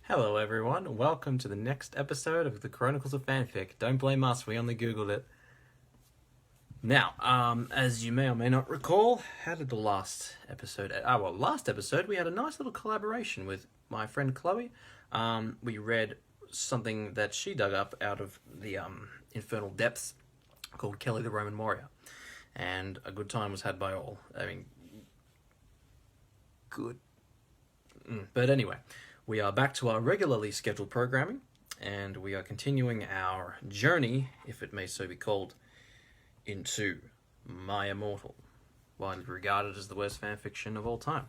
Hello everyone, welcome to the next episode of the Coronacles of Fanfic. Don't blame us, we only googled it. Now, as you may or may not recall, how did the last episode... last episode we had a nice little collaboration with my friend Chloe. We read something that she dug up out of the infernal depths called Kelly the Roman Warrior. And a good time was had by all. I mean, good. But anyway... We are back to our regularly scheduled programming, and we are continuing our journey, if it may so be called, into My Immortal, widely regarded as the worst fanfiction of all time.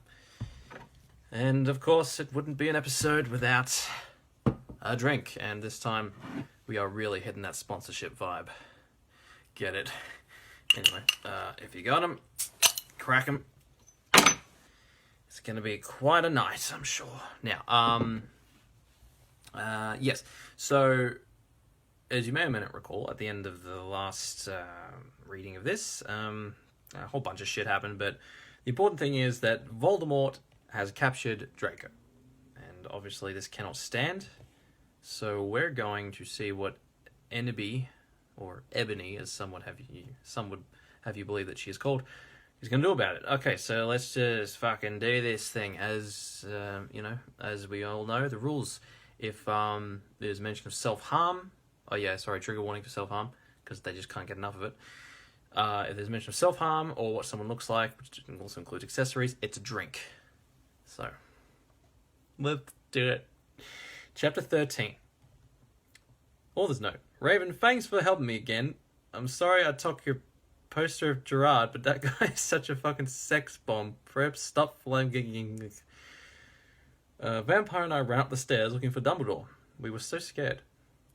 And, of course, it wouldn't be an episode without a drink, and this time we are really hitting that sponsorship vibe. Get it? Anyway, if you got them, crack them. It's going to be quite a night, I'm sure. Now, yes. So, as you may or may not recall, at the end of the last reading of this, a whole bunch of shit happened, but the important thing is that Voldemort has captured Draco. And obviously this cannot stand, so we're going to see what Eneby, or Ebony, as some would have you believe that she is called, he's going to do about it. Okay, so let's just fucking do this thing. As, as we all know, the rules, if there's mention of self-harm, trigger warning for self-harm, because they just can't get enough of it. If there's mention of self-harm, or what someone looks like, which also includes accessories, it's a drink. So, let's do it. Chapter 13. Author's note. Raven, thanks for helping me again. I'm sorry I took your poster of Gerard, but that guy is such a fucking sex bomb. Perhaps stop flagging. Vampire and I ran up the stairs looking for Dumbledore. We were so scared.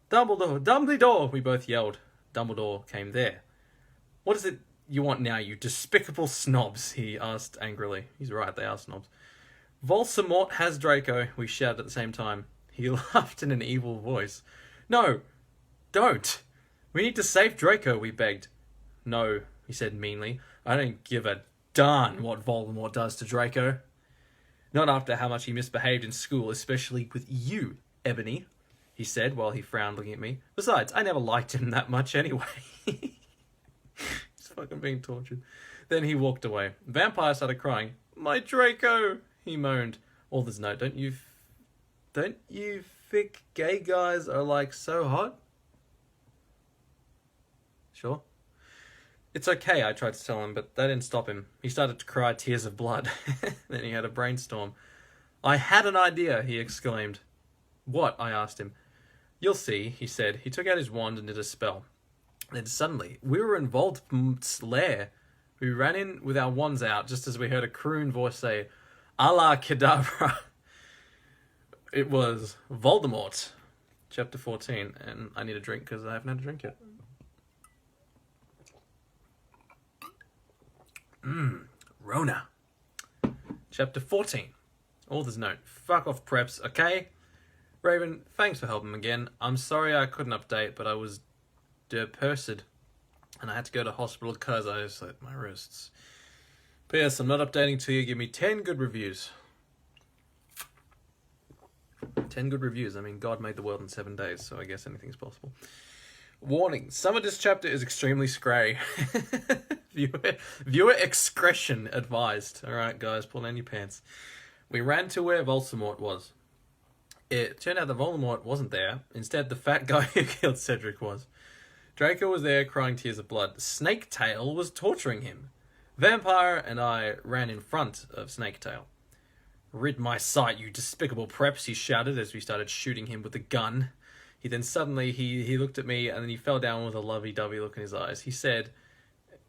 Dumbledore! Dumbledore! We both yelled. Dumbledore came there. What is it you want now, you despicable snobs? He asked angrily. He's right, they are snobs. Voldemort has Draco, we shouted at the same time. He laughed in an evil voice. No! Don't! We need to save Draco, we begged. No, he said meanly. I don't give a darn what Voldemort does to Draco. Not after how much he misbehaved in school, especially with you, Ebony, he said while he frowned looking at me. Besides, I never liked him that much anyway. He's fucking being tortured. Then he walked away. Vampire started crying. My Draco, he moaned. Author's note, don't you think gay guys are like so hot? Sure. It's okay, I tried to tell him, but that didn't stop him. He started to cry tears of blood. Then he had a brainstorm. I had an idea, he exclaimed. What? I asked him. You'll see, he said. He took out his wand and did a spell. Then suddenly, we were in Voldemort's lair. We ran in with our wands out, just as we heard a croon voice say, Allah Kedavra. It was Voldemort. Chapter 14. And I need a drink because I haven't had a drink yet. Rona. Chapter 14. Author's note. Fuck off, preps, okay? Raven, thanks for helping again. I'm sorry I couldn't update, but I was depersed, and I had to go to hospital because I slit my wrists. P.S. I'm not updating till you give me 10 good reviews. 10 good reviews. I mean, God made the world in 7 days, so I guess anything's possible. Warning, some of this chapter is extremely scray. Viewer excretion advised. Alright guys, pull down your pants. We ran to where Voldemort was. It turned out that Voldemort wasn't there. Instead, the fat guy who killed Cedric was. Draco was there crying tears of blood. Snaketail was torturing him. Vampire and I ran in front of Snaketail. Rid my sight, you despicable preps, he shouted as we started shooting him with a gun. He then suddenly, he looked at me and then he fell down with a lovey-dovey look in his eyes. He said,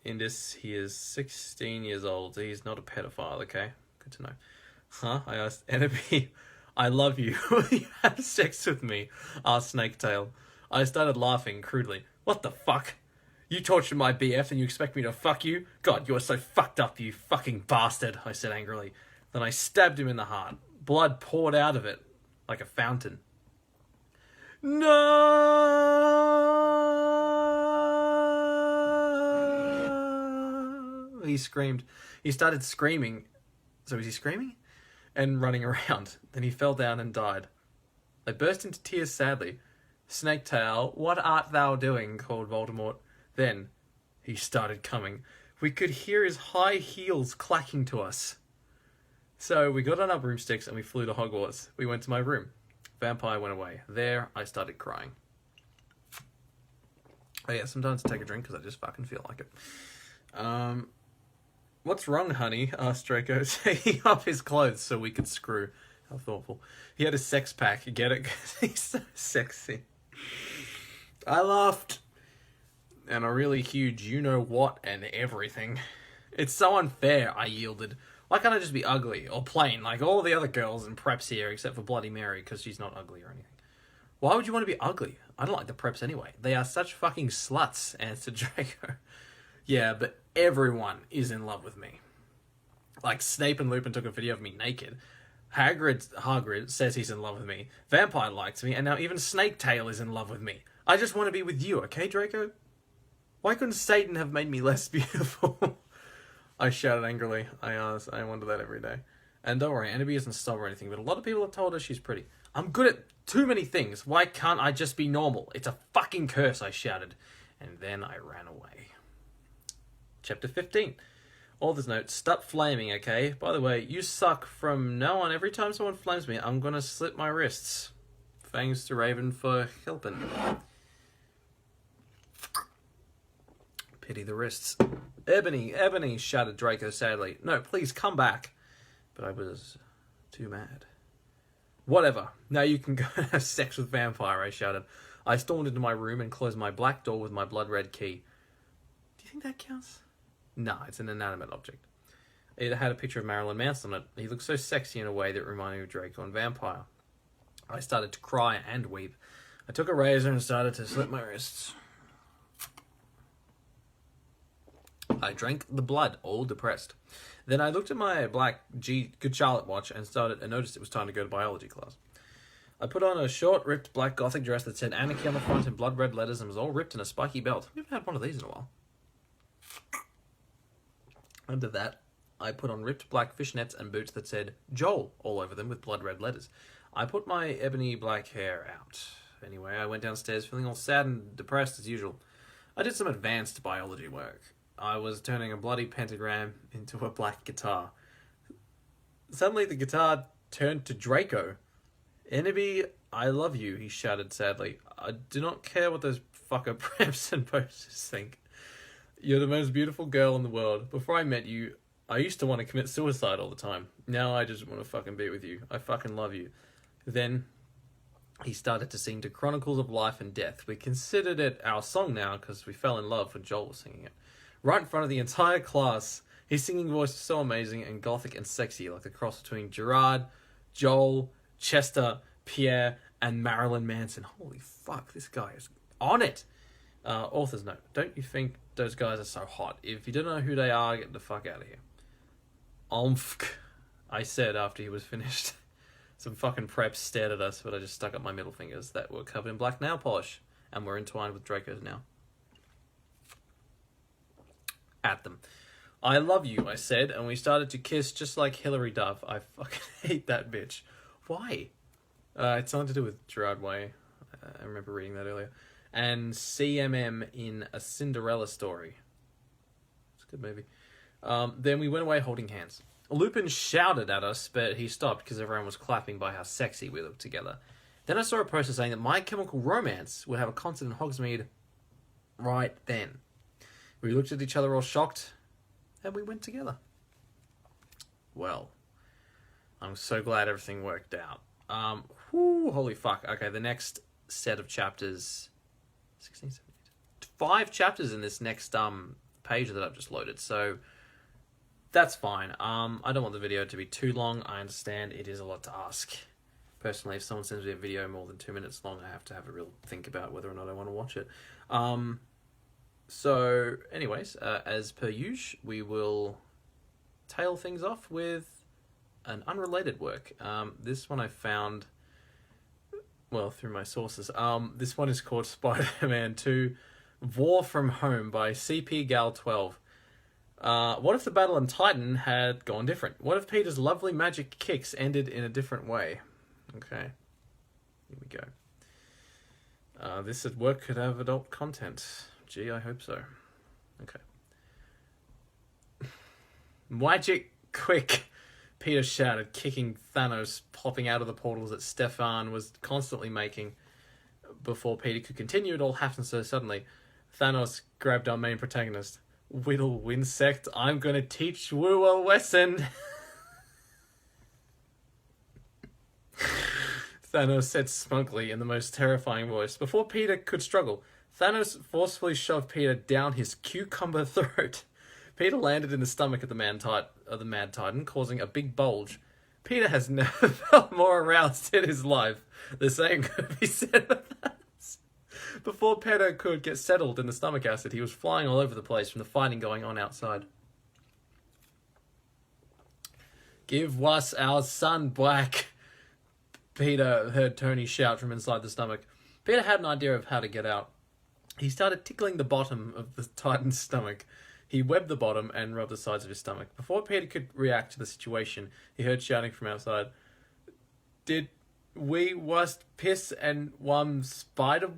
in this, he is 16 years old. He's not a pedophile, okay? Good to know. Huh? I asked Enemy. I love you. Will you have sex with me? Asked Snaketail. I started laughing crudely. What the fuck? You tortured my BF and you expect me to fuck you? God, you are so fucked up, you fucking bastard, I said angrily. Then I stabbed him in the heart. Blood poured out of it like a fountain. No! He screamed. He started screaming. So is he screaming? And running around. Then he fell down and died. I burst into tears sadly. Snaketail, what art thou doing? Called Voldemort. Then he started coming. We could hear his high heels clacking to us. So we got on our broomsticks and we flew to Hogwarts. We went to my room. Vampire went away. There, I started crying. Oh yeah, sometimes I take a drink because I just fucking feel like it. What's wrong, honey? Asked Draco, taking off his clothes so we could screw. How thoughtful. He had a sex pack. Get it? Because he's so sexy. I laughed. And a really huge you-know-what and everything. It's so unfair, I yielded. Why can't I just be ugly or plain like all the other girls in preps here except for Bloody Mary because she's not ugly or anything? Why would you want to be ugly? I don't like the preps anyway. They are such fucking sluts, answered Draco. Yeah, but everyone is in love with me. Like Snape and Lupin took a video of me naked. Hagrid says he's in love with me. Vampire likes me, and now even Snaketail is in love with me. I just want to be with you, okay, Draco? Why couldn't Satan have made me less beautiful? I shouted angrily. I wonder that every day. And don't worry, Annabelle isn't stubborn or anything, but a lot of people have told her she's pretty. I'm good at too many things. Why can't I just be normal? It's a fucking curse, I shouted. And then I ran away. Chapter 15. Author's note, stop flaming, okay? By the way, you suck. From now on, every time someone flames me, I'm gonna slit my wrists. Thanks to Raven for helping. Pity the wrists. Ebony, shouted Draco sadly. No, please, come back. But I was too mad. Whatever. Now you can go have sex with Vampire, I shouted. I stormed into my room and closed my black door with my blood-red key. Do you think that counts? No, it's an inanimate object. It had a picture of Marilyn Manson on it. He looked so sexy in a way that reminded me of Draco and Vampire. I started to cry and weep. I took a razor and started to slit my wrists. I drank the blood, all depressed. Then I looked at my black Good Charlotte watch and noticed it was time to go to biology class. I put on a short, ripped black gothic dress that said Anarchy on the front in blood red letters and was all ripped in a spiky belt. We haven't had one of these in a while. Under that, I put on ripped black fishnets and boots that said Joel all over them with blood red letters. I put my ebony black hair out. Anyway, I went downstairs feeling all sad and depressed as usual. I did some advanced biology work. I was turning a bloody pentagram into a black guitar. Suddenly the guitar turned to Draco. Enemy, I love you, he shouted sadly. I do not care what those fucker preps and posters think. You're the most beautiful girl in the world. Before I met you, I used to want to commit suicide all the time. Now I just want to fucking be with you. I fucking love you. Then he started to sing to Chronicles of Life and Death. We considered it our song now because we fell in love when Joel was singing it. Right in front of the entire class. His singing voice was so amazing and gothic and sexy, like the cross between Gerard, Joel, Chester, Pierre, and Marilyn Manson. Holy fuck, this guy is on it. Author's note, don't you think those guys are so hot? If you don't know who they are, get the fuck out of here. Omfk, I said after he was finished. Some fucking preps stared at us, but I just stuck up my middle fingers that were covered in black nail polish and were entwined with Draco's now. At them. I love you, I said, and we started to kiss just like Hilary Duff. I fucking hate that bitch. Why? It's something to do with Gerard Way. I remember reading that earlier. And CMM in A Cinderella Story. It's a good movie. Then we went away holding hands. Lupin shouted at us, but he stopped because everyone was clapping by how sexy we looked together. Then I saw a poster saying that My Chemical Romance would have a concert in Hogsmeade right then. We looked at each other all shocked, and we went together. Well, I'm so glad everything worked out. Holy fuck. Okay, the next set of chapters... 16, 17, 5 chapters in this next page that I've just loaded, so that's fine. I don't want the video to be too long. I understand it is a lot to ask. Personally, if someone sends me a video more than 2 minutes long, I have to have a real think about whether or not I want to watch it. So, anyways, as per usual, we will tail things off with an unrelated work. This one I found... well, through my sources. This one is called Spider-Man 2, Vore from Home by CP Gal 12. What if the battle in Titan had gone different? What if Peter's lovely magic kicks ended in a different way? Okay. Here we go. This at work could have adult content. Gee, I hope so. Okay. Magic quick! Peter shouted, kicking Thanos, popping out of the portals that Stefan was constantly making. Before Peter could continue, it all happened so suddenly. Thanos grabbed our main protagonist. Whittle Winsect, I'm gonna teach Wu a lesson! Thanos said smugly in the most terrifying voice. Before Peter could struggle, Thanos forcefully shoved Peter down his cucumber throat. Peter landed in the stomach of the Mad Titan, causing a big bulge. Peter has never felt more aroused in his life. The same could be said of that. Before Peter could get settled in the stomach acid, he was flying all over the place from the fighting going on outside. Give us our son back, Peter heard Tony shout from inside the stomach. Peter had an idea of how to get out. He started tickling the bottom of the Titan's stomach. He webbed the bottom and rubbed the sides of his stomach. Before Peter could react to the situation, he heard shouting from outside. Did we wast piss and spider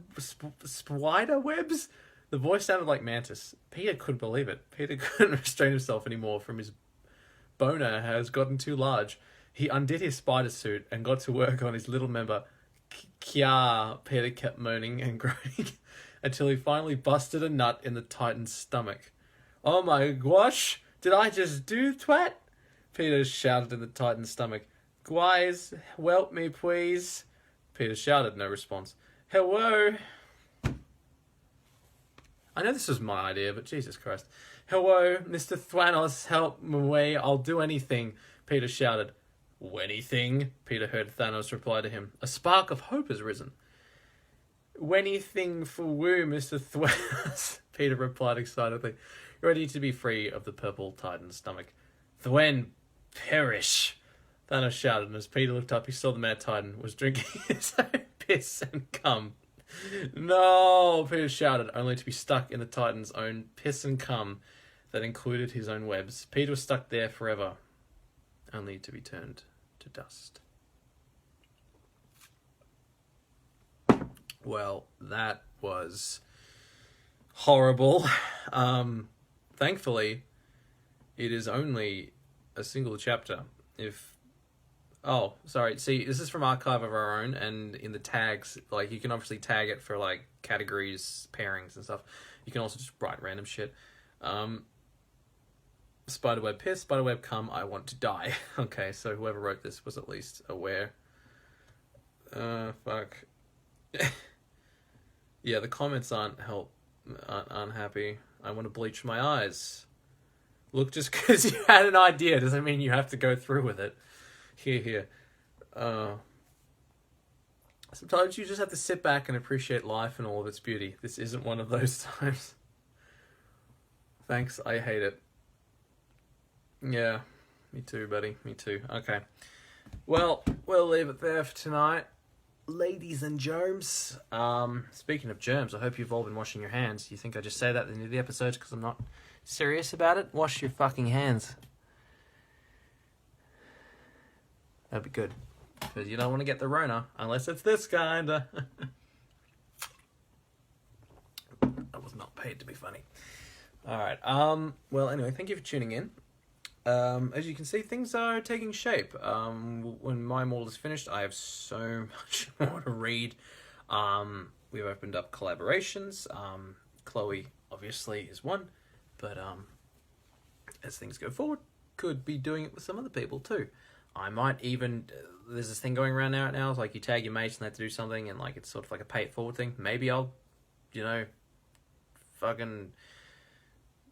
webs? The voice sounded like Mantis. Peter couldn't believe it. Peter couldn't restrain himself anymore from his boner has gotten too large. He undid his spider suit and got to work on his little member. Kya, Peter kept moaning and groaning until he finally busted a nut in the Titan's stomach. Oh my gosh, did I just do twat? Peter shouted in the Titan's stomach. Guys, help me please. Peter shouted, no response. Hello? I know this was my idea, but Jesus Christ. Hello, Mr. Thwanos, help me, I'll do anything. Peter shouted. Anything? Peter heard Thanos reply to him. A spark of hope has risen. Anything for Wu, Mr. Thwanos, Peter replied excitedly, ready to be free of the purple Titan's stomach. Thwen, perish! Thanos shouted, and as Peter looked up, he saw the Mad Titan was drinking his own piss and cum. No, Peter shouted, only to be stuck in the Titan's own piss and cum that included his own webs. Peter was stuck there forever, only to be turned to dust. Well, that was horrible. Thankfully, it is only a single chapter. See, this is from Archive of Our Own, and in the tags, like, you can obviously tag it for, like, categories, pairings, and stuff. You can also just write random shit. Spiderweb piss, spiderweb cum, I want to die. Okay, so whoever wrote this was at least aware. Fuck. Yeah, the comments aren't happy. I want to bleach my eyes. Look, just because you had an idea doesn't mean you have to go through with it. Here. Sometimes you just have to sit back and appreciate life and all of its beauty. This isn't one of those times. Thanks, I hate it. Yeah, me too, buddy. Me too. Okay. Well, we'll leave it there for tonight. Ladies and germs. Speaking of germs, I hope you've all been washing your hands. You think I just say that at the end of the episodes because I'm not serious about it? Wash your fucking hands. That'd be good. Because you don't want to get the Rona, unless it's this kind. I was not paid to be funny. Alright, well, anyway, thank you for tuning in. As you can see, things are taking shape. When my Immortal is finished, I have so much more to read. We've opened up collaborations. Chloe, obviously, is one. But, as things go forward, could be doing it with some other people, too. I might even... there's this thing going around now, it's like you tag your mates and they have to do something, and, like, it's sort of like a pay-it-forward thing. Maybe I'll, fucking...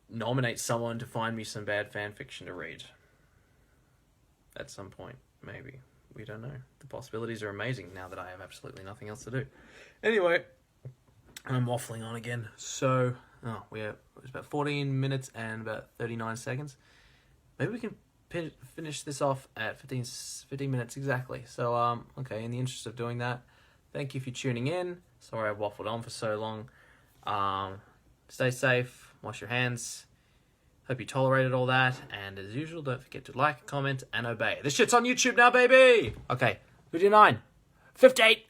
nominate someone to find me some bad fan fiction to read. At some point, maybe. We don't know. The possibilities are amazing now that I have absolutely nothing else to do. Anyway, I'm waffling on again. So, it's about 14 minutes and about 39 seconds. Maybe we can finish this off at 15 minutes exactly. So, okay, in the interest of doing that, thank you for tuning in. Sorry I waffled on for so long. Stay safe. Wash your hands. Hope you tolerated all that. And as usual, don't forget to like, comment, and obey. This shit's on YouTube now, baby! Okay, 59, 58,